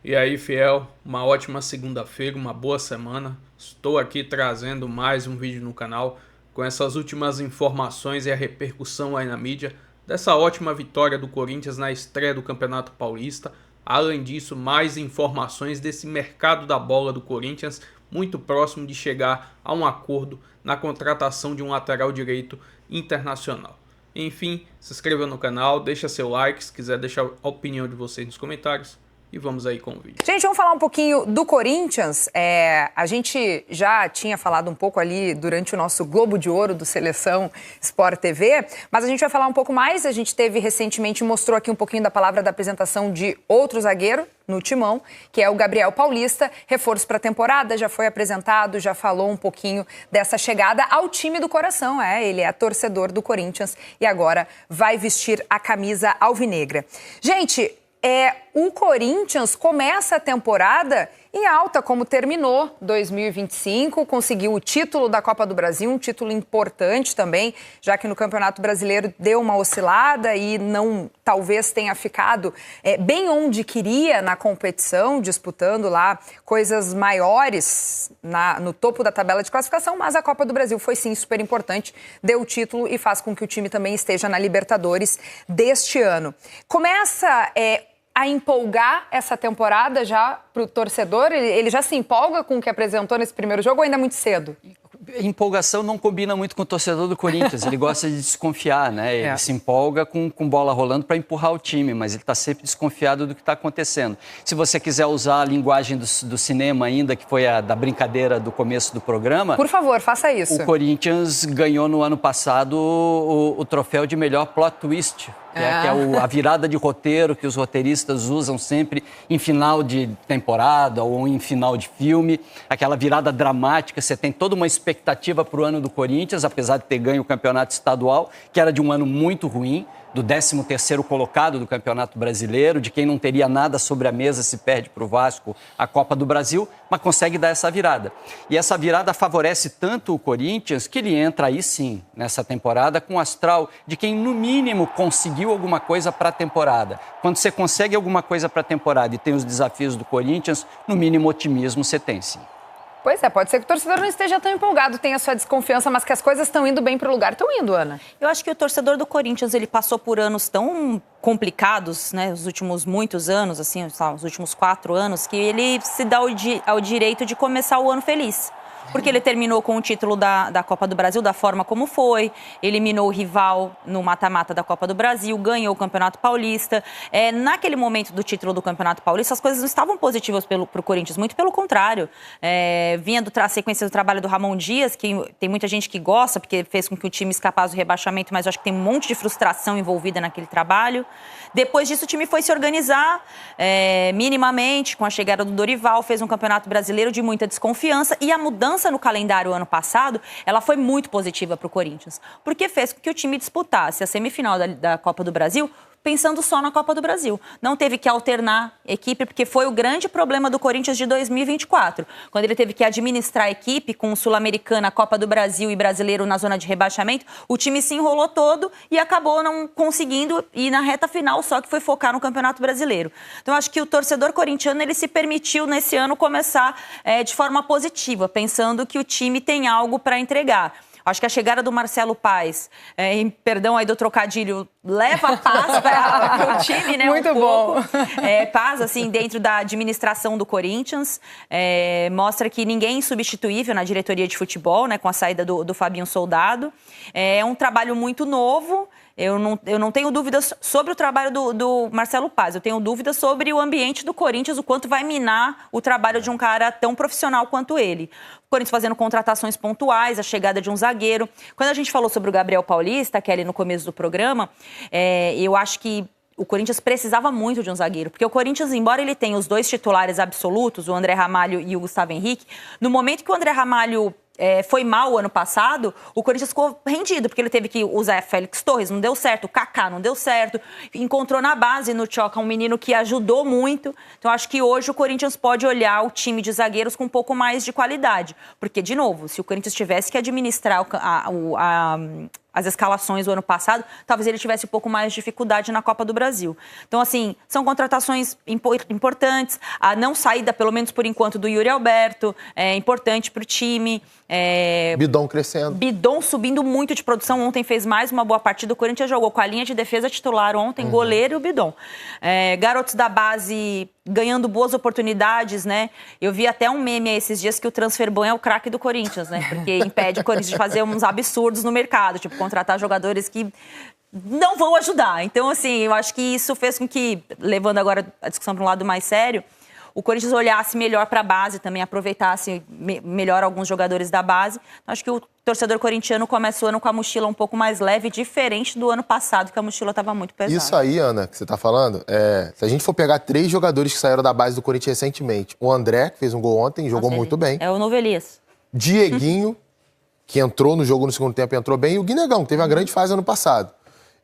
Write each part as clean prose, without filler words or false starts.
E aí, fiel, uma ótima segunda-feira, uma boa semana. Estou aqui trazendo mais um vídeo no canal com essas últimas informações e a repercussão aí na mídia dessa ótima vitória do Corinthians na estreia do Campeonato Paulista. Além disso, mais informações desse mercado da bola do Corinthians, muito próximo de chegar a um acordo na contratação de um lateral direito internacional. Enfim, se inscreva no canal, deixa seu like, se quiser deixar a opinião de vocês nos comentários. E vamos aí com o vídeo. Gente, vamos falar um pouquinho do Corinthians. A gente já tinha falado um pouco ali durante o nosso Globo de Ouro do Seleção Sport TV, mas a gente vai falar um pouco mais. A gente teve recentemente, mostrou aqui um pouquinho da palavra da apresentação de outro zagueiro no timão, que é o Gabriel Paulista, reforço para a temporada, já foi apresentado, já falou um pouquinho dessa chegada ao time do coração. Ele é torcedor do Corinthians e agora vai vestir a camisa alvinegra. Gente, o Corinthians começa a temporada em alta, como terminou 2025, conseguiu o título da Copa do Brasil, um título importante também, já que no Campeonato Brasileiro deu uma oscilada e não talvez tenha ficado bem onde queria na competição, disputando lá coisas maiores no topo da tabela de classificação, mas a Copa do Brasil foi sim super importante, deu o título e faz com que o time também esteja na Libertadores deste ano. Começa a empolgar essa temporada já para o torcedor? Ele já se empolga com o que apresentou nesse primeiro jogo ou ainda é muito cedo? Empolgação não combina muito com o torcedor do Corinthians, ele gosta de desconfiar, né? Ele se empolga com bola rolando para empurrar o time, mas ele está sempre desconfiado do que está acontecendo. Se você quiser usar a linguagem do cinema ainda, que foi a da brincadeira do começo do programa... Por favor, faça isso. O Corinthians ganhou no ano passado o troféu de melhor plot twist, que é a virada de roteiro que os roteiristas usam sempre em final de temporada ou em final de filme. Aquela virada dramática, você tem toda uma expectativa para o ano do Corinthians, apesar de ter ganho o campeonato estadual, que era de um ano muito ruim, do 13º colocado do Campeonato Brasileiro, de quem não teria nada sobre a mesa se perde para o Vasco a Copa do Brasil, mas consegue dar essa virada. E essa virada favorece tanto o Corinthians que ele entra aí sim, nessa temporada, com o astral de quem no mínimo conseguiu alguma coisa para a temporada. Quando você consegue alguma coisa para a temporada e tem os desafios do Corinthians, no mínimo otimismo você tem sim. Pois é, pode ser que o torcedor não esteja tão empolgado, tenha sua desconfiança, mas que as coisas estão indo bem para o lugar. Estão indo, Ana? Eu acho que o torcedor do Corinthians, ele passou por anos tão complicados, né, os últimos muitos anos, assim, os últimos 4 anos, que ele se dá ao direito de começar o ano feliz. Porque ele terminou com o título da Copa do Brasil da forma como foi, eliminou o rival no mata-mata da Copa do Brasil, ganhou o Campeonato Paulista. Naquele momento do título do Campeonato Paulista, as coisas não estavam positivas para o Corinthians, muito pelo contrário. Vinha a sequência do trabalho do Ramon Dias, que tem muita gente que gosta, porque fez com que o time escapasse do rebaixamento, mas eu acho que tem um monte de frustração envolvida naquele trabalho. Depois disso, o time foi se organizar minimamente, com a chegada do Dorival, fez um Campeonato Brasileiro de muita desconfiança, e a mudança no calendário ano passado, ela foi muito positiva para o Corinthians, porque fez com que o time disputasse a semifinal da Copa do Brasil pensando só na Copa do Brasil. Não teve que alternar equipe, porque foi o grande problema do Corinthians de 2024. Quando ele teve que administrar a equipe com Sul-Americana, Copa do Brasil e Brasileiro na zona de rebaixamento, o time se enrolou todo e acabou não conseguindo ir na reta final, só que foi focar no Campeonato Brasileiro. Então, acho que o torcedor corintiano, ele se permitiu nesse ano começar de forma positiva, pensando que o time tem algo para entregar. Acho que a chegada do Marcelo Paes, perdão aí do trocadilho, leva paz para o time, né? Muito bom. Paz, assim, dentro da administração do Corinthians. Mostra que ninguém é insubstituível na diretoria de futebol, né? Com a saída do Fabinho Soldado. É um trabalho muito novo. Eu não tenho dúvidas sobre o trabalho do Marcelo Paes. Eu tenho dúvidas sobre o ambiente do Corinthians, o quanto vai minar o trabalho de um cara tão profissional quanto ele. O Corinthians fazendo contratações pontuais, a chegada de um zagueiro. Quando a gente falou sobre o Gabriel Paulista, que é ali no começo do programa, eu acho que o Corinthians precisava muito de um zagueiro, porque o Corinthians, embora ele tenha os 2 titulares absolutos, o André Ramalho e o Gustavo Henrique, no momento que o André Ramalho foi mal ano passado, o Corinthians ficou rendido, porque ele teve que usar Félix Torres, não deu certo, o Kaká não deu certo, encontrou na base no Tchoca um menino que ajudou muito. Então acho que hoje o Corinthians pode olhar o time de zagueiros com um pouco mais de qualidade, porque, de novo, se o Corinthians tivesse que administrar a as escalações do ano passado, talvez ele tivesse um pouco mais de dificuldade na Copa do Brasil. Então, assim, são contratações importantes. A não saída, pelo menos por enquanto, do Yuri Alberto é importante para o time. Bidon crescendo. Bidon subindo muito de produção. Ontem fez mais uma boa partida. O Corinthians jogou com a linha de defesa titular ontem, goleiro e o Bidon. Garotos da base ganhando boas oportunidades, né? Eu vi até um meme esses dias que o Transferban é o craque do Corinthians, né? Porque impede o Corinthians de fazer uns absurdos no mercado, tipo contratar jogadores que não vão ajudar. Então, assim, eu acho que isso fez com que, levando agora a discussão para um lado mais sério, o Corinthians olhasse melhor para a base, também aproveitasse melhor alguns jogadores da base. Então, acho que o torcedor corintiano começa o ano com a mochila um pouco mais leve, diferente do ano passado, que a mochila estava muito pesada. Isso aí, Ana, que você está falando, se a gente for pegar 3 jogadores que saíram da base do Corinthians recentemente, o André, que fez um gol ontem, jogou muito bem. É o Novo Elias. Dieguinho, que entrou no jogo no segundo tempo, entrou bem, e o Guinegão, que teve uma grande fase ano passado.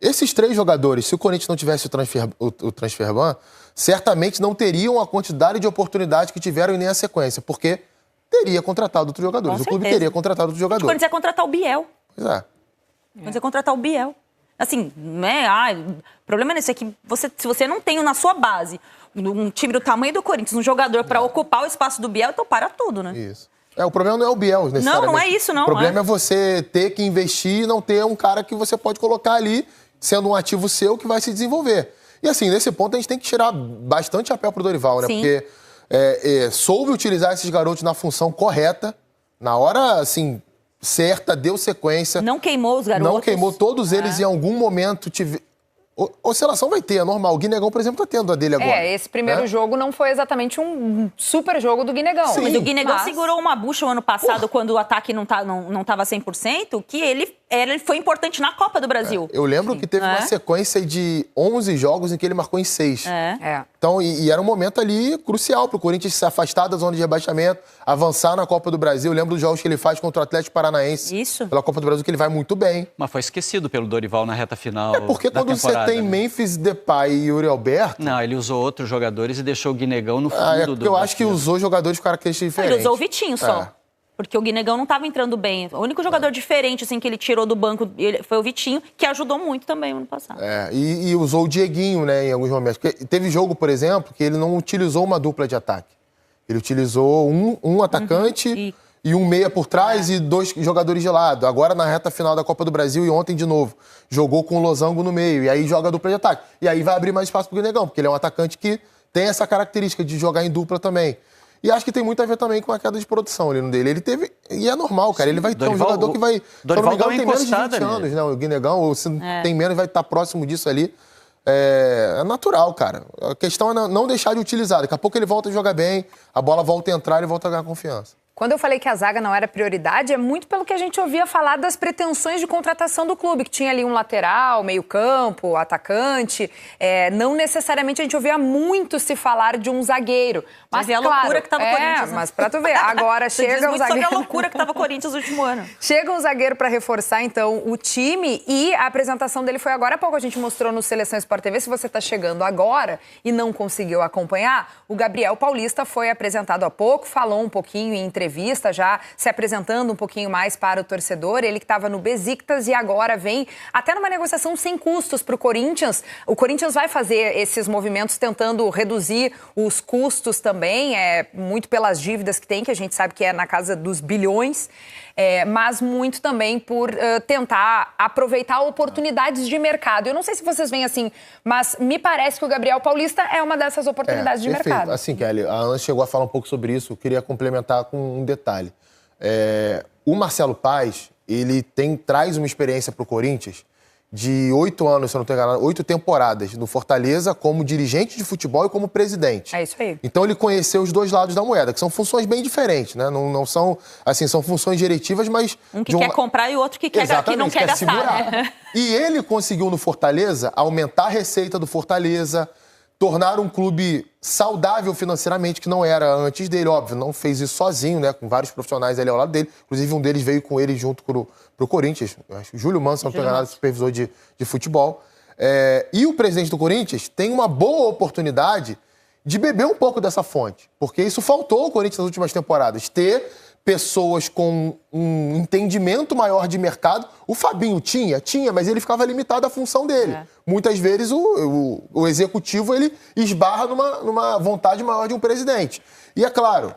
Esses 3 jogadores, se o Corinthians não tivesse o Transferban, certamente não teriam a quantidade de oportunidades que tiveram e nem a sequência, porque teria contratado outros jogadores. O clube teria contratado outros jogadores. O Corinthians ia contratar o Biel. Pois é. O Corinthians ia contratar o Biel. Assim, né? O problema é que se você não tem na sua base um time do tamanho do Corinthians, um jogador para ocupar o espaço do Biel, então para tudo, né? Isso. O problema não é o Biel, necessariamente. Não é isso, não. O problema é você ter que investir e não ter um cara que você pode colocar ali, sendo um ativo seu, que vai se desenvolver. E assim, nesse ponto a gente tem que tirar bastante chapéu pro Dorival, né? Sim. Porque soube utilizar esses garotos na função correta, na hora, assim, certa, deu sequência. Não queimou os garotos. Não queimou todos eles em algum momento. Oscilação vai ter, é normal. O Guinegão, por exemplo, tá tendo a dele agora. Esse primeiro jogo não foi exatamente um super jogo do Guinegão. Sim. Mas o Guinegão segurou uma bucha o ano passado, quando o ataque não tava 100%, que ele foi importante na Copa do Brasil. Eu lembro que teve uma sequência de 11 jogos em que ele marcou em 6. Então, e era um momento ali crucial pro Corinthians se afastar da zona de rebaixamento, avançar na Copa do Brasil. Eu lembro dos jogos que ele faz contra o Atlético Paranaense. Isso. Pela Copa do Brasil, que ele vai muito bem. Mas foi esquecido pelo Dorival na reta final Porque da quando temporada, você tem né? Memphis Depay e Yuri Alberto... Não, ele usou outros jogadores e deixou o Guinegão no fundo eu acho que usou jogadores com características diferentes. Ele usou o Vitinho só. Porque o Guinegão não estava entrando bem. O único jogador diferente assim, que ele tirou do banco foi o Vitinho, que ajudou muito também no ano passado. E usou o Dieguinho, né, em alguns momentos. Porque teve jogo, por exemplo, que ele não utilizou uma dupla de ataque. Ele utilizou um atacante e um meia por trás e 2 jogadores de lado. Agora, na reta final da Copa do Brasil e ontem de novo, jogou com o Losango no meio. E aí joga a dupla de ataque. E aí vai abrir mais espaço pro Guinegão, porque ele é um atacante que tem essa característica de jogar em dupla também. E acho que tem muito a ver também com a queda de produção ali no dele. Ele teve... E é normal, cara. Ele vai ter um jogador que vai... Dorival se não me engano, tem menos de 20 ali, anos, né? O Guinegão, ou se tem menos, vai estar próximo disso ali. É natural, cara. A questão é não deixar de utilizar. Daqui a pouco ele volta a jogar bem, a bola volta a entrar e volta a ganhar confiança. Quando eu falei que a zaga não era prioridade, é muito pelo que a gente ouvia falar das pretensões de contratação do clube, que tinha ali um lateral, meio-campo, atacante. Não necessariamente a gente ouvia muito se falar de um zagueiro. Mas a loucura que estava o Corinthians. Mas pra tu ver, agora chega um zagueiro. Sobre a loucura que estava o Corinthians no último ano. Chega um zagueiro para reforçar, então, o time, e a apresentação dele foi agora há pouco. A gente mostrou no Seleção Sport TV. Se você está chegando agora e não conseguiu acompanhar, o Gabriel Paulista foi apresentado há pouco, falou um pouquinho em entrevista, já se apresentando um pouquinho mais para o torcedor. Ele que estava no Besiktas e agora vem até numa negociação sem custos para o Corinthians. O Corinthians vai fazer esses movimentos tentando reduzir os custos também, muito pelas dívidas que tem, que a gente sabe que é na casa dos bilhões, mas muito também por tentar aproveitar oportunidades de mercado. Eu não sei se vocês veem assim, mas me parece que o Gabriel Paulista é uma dessas oportunidades de perfeito. mercado. Assim, Kelly, a Ana chegou a falar um pouco sobre isso, eu queria complementar com um detalhe. O Marcelo Paes, ele traz uma experiência para o Corinthians de 8 anos, se eu não estou enganado, 8 temporadas no Fortaleza como dirigente de futebol e como presidente. É isso aí. Então ele conheceu os dois lados da moeda, que são funções bem diferentes, né? Não são, assim, são funções diretivas, mas... Um que quer comprar e o outro que não quer gastar, segurar. né? E ele conseguiu no Fortaleza aumentar a receita do Fortaleza, tornar um clube saudável financeiramente, que não era antes dele, óbvio, não fez isso sozinho, né? Com vários profissionais ali ao lado dele. Inclusive, um deles veio com ele junto pro Corinthians. Acho que o Júlio Manso, não estou enganado, supervisor de futebol. E o presidente do Corinthians tem uma boa oportunidade de beber um pouco dessa fonte, porque isso faltou ao Corinthians nas últimas temporadas, ter pessoas com um entendimento maior de mercado. O Fabinho tinha, mas ele ficava limitado à função dele. Muitas vezes o executivo ele esbarra numa vontade maior de um presidente. E é claro,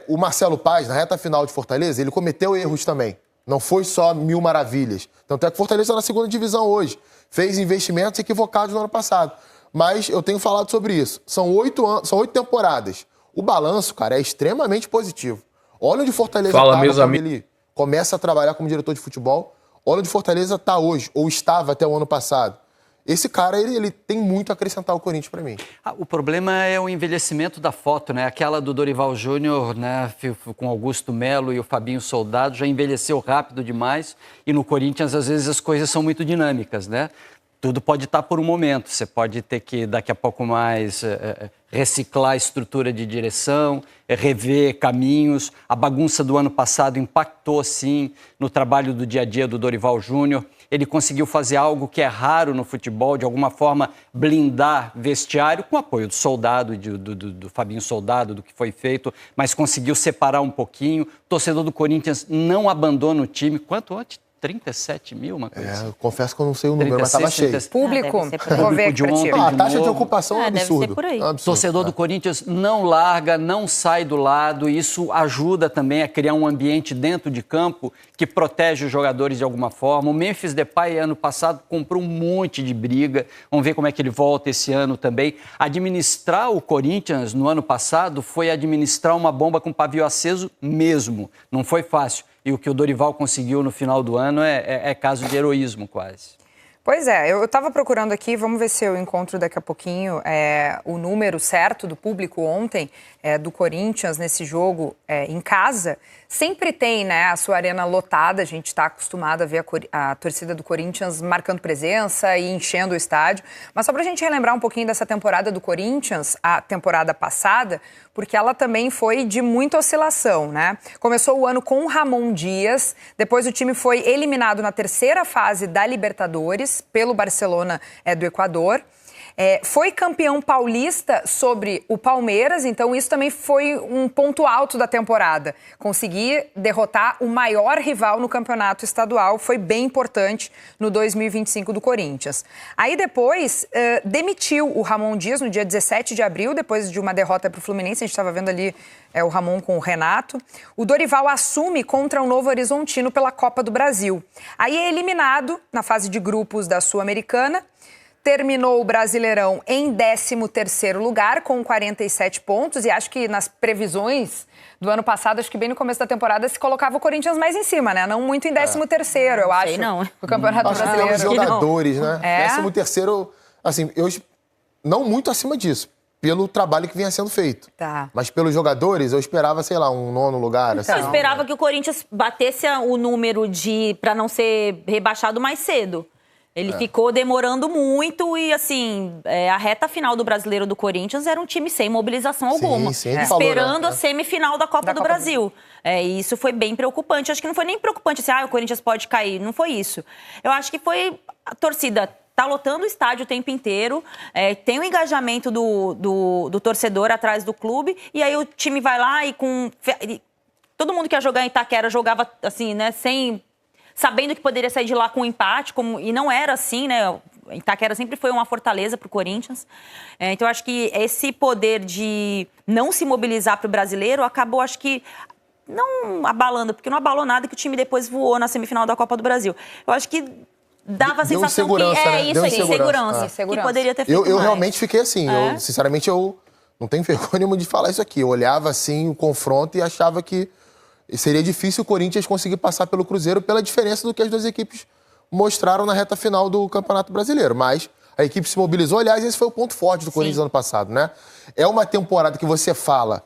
o Marcelo Paz, na reta final de Fortaleza, ele cometeu erros também. Não foi só mil maravilhas. Tanto é que o Fortaleza está na segunda divisão hoje. Fez investimentos equivocados no ano passado. Mas eu tenho falado sobre isso. São 8 temporadas. O balanço, cara, é extremamente positivo. Olha onde Fortaleza está quando ele começa a trabalhar como diretor de futebol. Olha onde Fortaleza está hoje, ou estava até o ano passado. Esse cara, ele tem muito a acrescentar ao Corinthians para mim. O problema é o envelhecimento da foto, né? Aquela do Dorival Júnior, né, com Augusto Melo e o Fabinho Soldado, já envelheceu rápido demais. E no Corinthians, às vezes, as coisas são muito dinâmicas, né? Tudo pode estar por um momento. Você pode ter que, daqui a pouco mais, reciclar a estrutura de direção, rever caminhos. A bagunça do ano passado impactou, sim, no trabalho do dia a dia do Dorival Júnior. Ele conseguiu fazer algo que é raro no futebol, de alguma forma blindar vestiário, com apoio do Soldado, do Fabinho Soldado, do que foi feito, mas conseguiu separar um pouquinho. O torcedor do Corinthians não abandona o time. Quanto antes? 37 mil, uma coisa assim. Confesso que eu não sei o número, mas estava cheio. Público, vou ver de ontem, a taxa de ocupação é um absurdo. Deve ser por aí. Absurdo. Torcedor do Corinthians não larga, não sai do lado. Isso ajuda também a criar um ambiente dentro de campo que protege os jogadores de alguma forma. O Memphis Depay, ano passado, comprou um monte de briga. Vamos ver como é que ele volta esse ano também. Administrar o Corinthians no ano passado foi administrar uma bomba com pavio aceso mesmo. Não foi fácil. E o que o Dorival conseguiu no final do ano é caso de heroísmo, quase. Pois é, eu estava procurando aqui, vamos ver se eu encontro daqui a pouquinho o número certo do público ontem do Corinthians nesse jogo em casa. Sempre tem, né, a sua arena lotada, a gente está acostumado a ver a torcida do Corinthians marcando presença e enchendo o estádio. Mas só para a gente relembrar um pouquinho dessa temporada do Corinthians, a temporada passada, porque ela também foi de muita oscilação, né? Começou o ano com o Ramon Dias, depois o time foi eliminado na terceira fase da Libertadores pelo Barcelona do Equador. Foi campeão paulista sobre o Palmeiras, então isso também foi um ponto alto da temporada. Conseguir derrotar o maior rival no campeonato estadual foi bem importante no 2025 do Corinthians. Aí depois demitiu o Ramon Dias no dia 17 de abril, depois de uma derrota para o Fluminense. A gente estava vendo ali o Ramon com o Renato. O Dorival assume contra o Novo Horizontino pela Copa do Brasil. Aí é eliminado na fase de grupos da Sul-Americana. Terminou o Brasileirão em 13º lugar, com 47 pontos. E acho que nas previsões do ano passado, acho que bem no começo da temporada, se colocava o Corinthians mais em cima, né? Não muito em 13º, eu acho. Não. O Campeonato Brasileiro. Os jogadores, né? 13º, assim, não muito acima disso, pelo trabalho que vinha sendo feito. Tá. Mas pelos jogadores, eu esperava, sei lá, um 9º lugar. Assim. Eu esperava que o Corinthians batesse o número para não ser rebaixado mais cedo. Ele ficou demorando muito e, assim, a reta final do Brasileiro do Corinthians era um time sem mobilização alguma. Esperando a semifinal da Copa do Brasil. E isso foi bem preocupante. Acho que não foi nem preocupante assim, o Corinthians pode cair. Não foi isso. Eu acho que foi a torcida tá lotando o estádio o tempo inteiro, tem o engajamento do torcedor atrás do clube, e aí o time vai lá todo mundo que ia jogar em Itaquera jogava, assim, né, sabendo que poderia sair de lá com um empate, e não era assim, né? Itaquera sempre foi uma fortaleza para o Corinthians. Então, eu acho que esse poder de não se mobilizar para o brasileiro acabou, acho que, não abalando, porque não abalou nada que o time depois voou na semifinal da Copa do Brasil. Eu acho que dava a sensação que insegurança, que poderia ter feito eu realmente fiquei assim. Sinceramente, eu não tenho vergonha nenhuma de falar isso aqui. Eu olhava, assim, o confronto e achava que seria difícil o Corinthians conseguir passar pelo Cruzeiro pela diferença do que as duas equipes mostraram na reta final do Campeonato Brasileiro. Mas a equipe se mobilizou. Aliás, esse foi o ponto forte do Corinthians ano passado, né? É uma temporada que você fala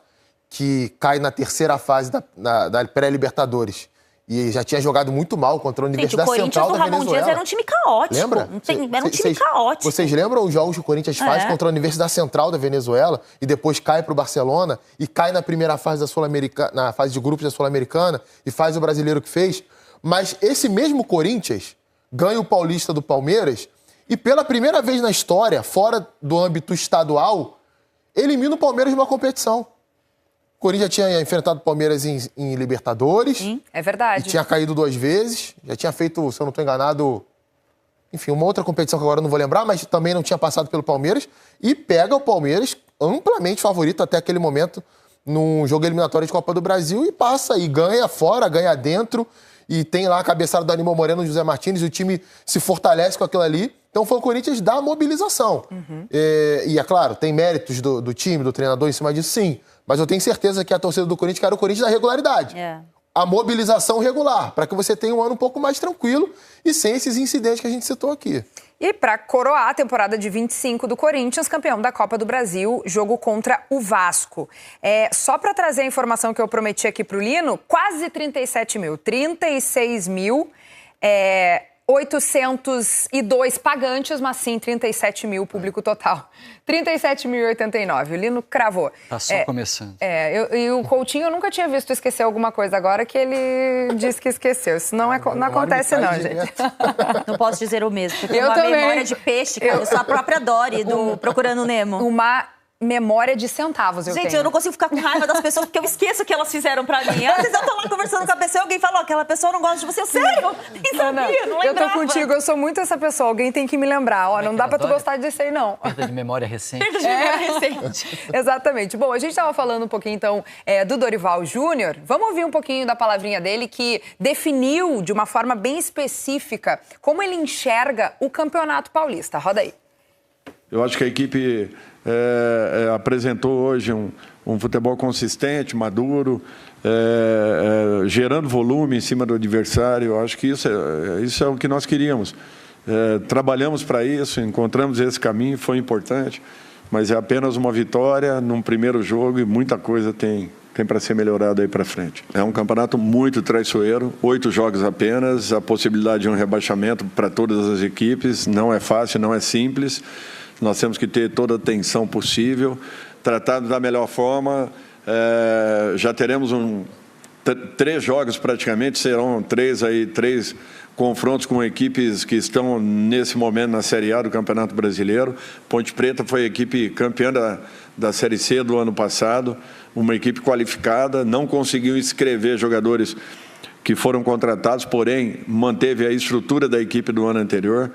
que cai na terceira fase da pré-Libertadores e já tinha jogado muito mal contra a Universidade Central da Venezuela. O Corinthians do Ramon Dias era um time caótico. Lembra? Era um time caótico. Vocês lembram os jogos que o Corinthians faz contra a Universidade Central da Venezuela e depois cai para o Barcelona e cai na primeira fase da Sul-Americana, na fase de grupos da Sul-Americana e faz o brasileiro que fez? Mas esse mesmo Corinthians ganha o Paulista do Palmeiras e pela primeira vez na história, fora do âmbito estadual, elimina o Palmeiras de uma competição. Corinthians já tinha enfrentado o Palmeiras em Libertadores. Sim, é verdade. E tinha caído 2 vezes. Já tinha feito, se eu não estou enganado, enfim, uma outra competição que agora eu não vou lembrar, mas também não tinha passado pelo Palmeiras. E pega o Palmeiras, amplamente favorito até aquele momento, num jogo eliminatório de Copa do Brasil, e passa, e ganha fora, ganha dentro. E tem lá a cabeçada do Aníbal Moreno, José Martins, e o time se fortalece com aquilo ali. Então foi o Corinthians da mobilização. E é claro, tem méritos do time, do treinador em cima disso, sim. Mas eu tenho certeza que a torcida do Corinthians quer o Corinthians da regularidade. A mobilização regular, para que você tenha um ano um pouco mais tranquilo e sem esses incidentes que a gente citou aqui. E para coroar a temporada de 25 do Corinthians, campeão da Copa do Brasil, jogo contra o Vasco. Só para trazer a informação que eu prometi aqui para o Lino, quase 37 mil, 36 mil, 802 pagantes, mas sim 37 mil público total. 37.089, o Lino cravou. Tá só começando. E o Coutinho eu nunca tinha visto esquecer alguma coisa, agora que ele disse que esqueceu. Isso não acontece não, gente. Não posso dizer o mesmo, porque Eu uma também. memória de peixe, cara. Eu sou a própria Dory do Procurando Nemo. Uma memória de centavos eu Gente, tenho. eu não consigo ficar com raiva das pessoas porque eu esqueço o que elas fizeram pra mim. Às vezes eu tô lá conversando com a pessoa e alguém falou, aquela pessoa não gosta de você. Eu, sério? Nem sabia, não lembrava. Eu tô contigo, eu sou muito essa pessoa. Alguém tem que me lembrar. Ó, não dá pra tu gostar disso aí, não. Perda de memória recente. Perda de memória recente. Exatamente. Bom, a gente estava falando um pouquinho, então, do Dorival Júnior. Vamos ouvir um pouquinho da palavrinha dele, que definiu de uma forma bem específica como ele enxerga o Campeonato Paulista. Roda aí. Eu acho que a equipe apresentou hoje um futebol consistente, maduro, gerando volume em cima do adversário. Eu acho que isso é o que nós queríamos. Trabalhamos para isso, encontramos esse caminho, foi importante, mas é apenas uma vitória num primeiro jogo e muita coisa tem para ser melhorada aí para frente. É um campeonato muito traiçoeiro, 8 jogos apenas, a possibilidade de um rebaixamento para todas as equipes, não é fácil, não é simples. Nós temos que ter toda a atenção possível, tratado da melhor forma. Já teremos 3 jogos praticamente, serão 3 confrontos com equipes que estão nesse momento na Série A do Campeonato Brasileiro. Ponte Preta foi a equipe campeã da Série C do ano passado, uma equipe qualificada, não conseguiu inscrever jogadores que foram contratados, porém manteve a estrutura da equipe do ano anterior.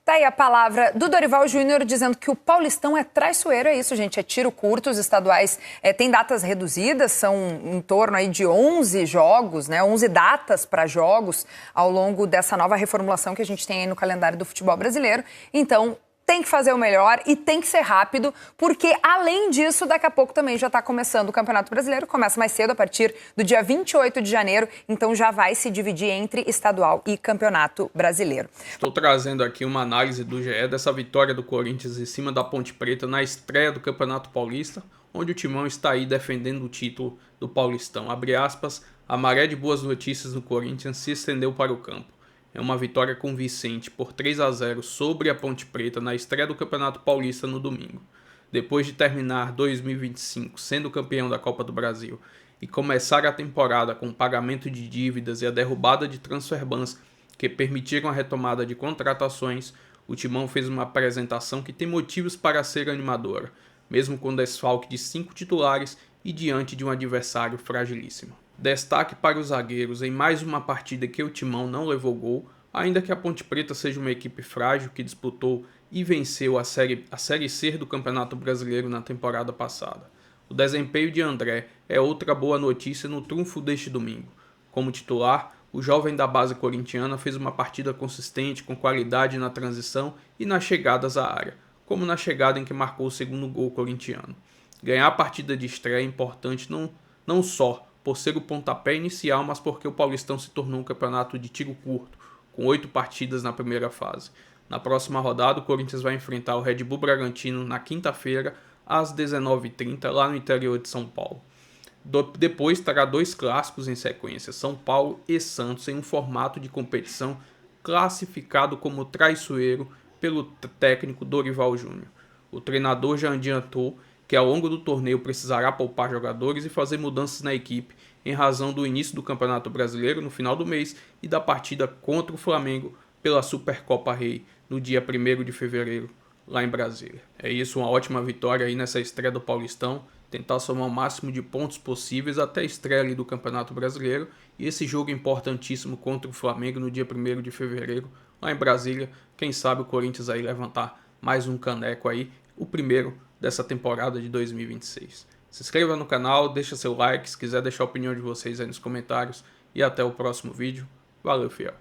Tá aí a palavra do Dorival Júnior dizendo que o Paulistão é traiçoeiro, é isso, gente, é tiro curto, os estaduais têm datas reduzidas, são em torno aí de 11 jogos, né, 11 datas para jogos ao longo dessa nova reformulação que a gente tem aí no calendário do futebol brasileiro, então tem que fazer o melhor e tem que ser rápido, porque além disso, daqui a pouco também já está começando o Campeonato Brasileiro, começa mais cedo, a partir do dia 28 de janeiro, então já vai se dividir entre estadual e Campeonato Brasileiro. Estou trazendo aqui uma análise do GE dessa vitória do Corinthians em cima da Ponte Preta na estreia do Campeonato Paulista, onde o Timão está aí defendendo o título do Paulistão. Abre aspas, a maré de boas notícias no Corinthians se estendeu para o campo. É uma vitória convincente por 3-0 sobre a Ponte Preta na estreia do Campeonato Paulista no domingo. Depois de terminar 2025 sendo campeão da Copa do Brasil e começar a temporada com o pagamento de dívidas e a derrubada de transferbans que permitiram a retomada de contratações, o Timão fez uma apresentação que tem motivos para ser animadora, mesmo com desfalque de 5 titulares e diante de um adversário fragilíssimo. Destaque para os zagueiros em mais uma partida que o Timão não levou gol, ainda que a Ponte Preta seja uma equipe frágil que disputou e venceu a Série C do Campeonato Brasileiro na temporada passada. O desempenho de André é outra boa notícia no trunfo deste domingo. Como titular, o jovem da base corintiana fez uma partida consistente, com qualidade na transição e nas chegadas à área, como na chegada em que marcou o segundo gol corintiano. Ganhar a partida de estreia é importante não só por ser o pontapé inicial, mas porque o Paulistão se tornou um campeonato de tiro curto, com 8 partidas na primeira fase. Na próxima rodada, o Corinthians vai enfrentar o Red Bull Bragantino na quinta-feira, às 19h30, lá no interior de São Paulo. Depois terá 2 clássicos em sequência, São Paulo e Santos, em um formato de competição classificado como traiçoeiro pelo técnico Dorival Júnior. O treinador já adiantou que ao longo do torneio precisará poupar jogadores e fazer mudanças na equipe em razão do início do Campeonato Brasileiro no final do mês e da partida contra o Flamengo pela Supercopa Rei no dia 1º de fevereiro lá em Brasília. É isso, uma ótima vitória aí nessa estreia do Paulistão. tentar somar o máximo de pontos possíveis até a estreia ali do Campeonato Brasileiro e esse jogo importantíssimo contra o Flamengo no dia 1º de fevereiro, lá em Brasília. Quem sabe o Corinthians aí levantar mais um caneco aí, o primeiro dessa temporada de 2026. Se inscreva no canal, deixa seu like, se quiser deixar a opinião de vocês aí nos comentários e até o próximo vídeo. Valeu, fiel!